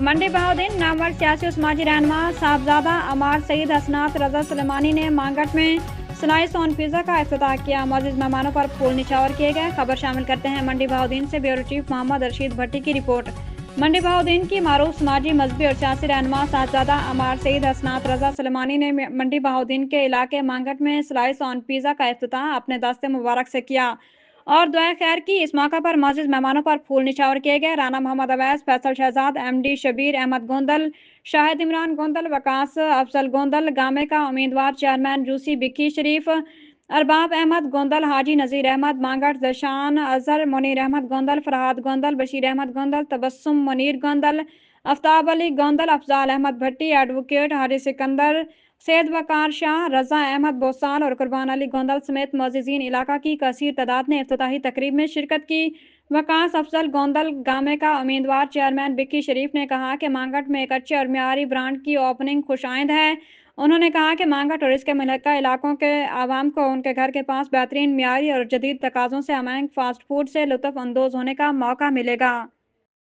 मंडी बहाउद्दीन नामवर सियासी और समाजी रहनुमा साहबजादा अमार सईद हसनात रजा सुलेमानी ने मांगट में स्लाइस ऑन पिज़्ज़ा का इफ्तिताह किया। मौजूद मेहमानों पर फूल निछावर किए गए। खबर शामिल करते हैं मंडी बहाउद्दीन से ब्यूरो चीफ मोहम्मद रशीद भट्टी की रिपोर्ट। मंडी बहाउद्दीन की मारूफ समाजी मजहबी और सियासी रहनुमा साहबजादा अमार सईद हसनात रजा सुलेमानी ने मंडी बहाउद्दीन के इलाके मांगट में स्लाइस ऑन पिज़्ज़ा का इफ्तिताह अपने दस्ते मुबारक से किया और दुआ खैर की। इस मौका पर मौजूद मेहमानों पर फूल निछावर किए गए। राना मोहम्मद अवैस, फैसल शहजाद, एमडी शबीर अहमद गोंदल, शाहिद इमरान गोंदल, वकास अफजल गोंदल, गामे का उम्मीदवार चेयरमैन जूसी बिक्की शरीफ, अरबाब अहमद गोंदल, हाजी नज़ीर अहमद मांगट, जशान अजहर, मुनीर अहमद गोंदल, फरहाद गोंदल, बशीर अहमद गोंदल, तबस्सुम मुनीर गोंदल, आफ्ताब अली गोंदल, अफजाल अहमद भट्टी, एडवोकेट हारी सिकंदर, सैयद वकार शाह, रजा अहमद बोसाल और कुर्बान अली गोंदल समेत मोअज़्ज़िज़ीन इलाका की कसीर तादाद ने इफ्तिताही तकरीब में शिरकत की। वकास अफजल गोंदल गामे का उम्मीदवार चेयरमैन बिक्की शरीफ ने कहा कि मांगट में एक अच्छे और मियारी ब्रांड की ओपनिंग खुशाइंद है। उन्होंने कहा कि मांगट और इसके मुल्का इलाकों के आवाम को उनके घर के पास बेहतरीन मियारी और जदीद तकाज़ों से हमआहंग फास्ट फूड से लुत्फ़ अंदोज़ होने का मौका मिलेगा।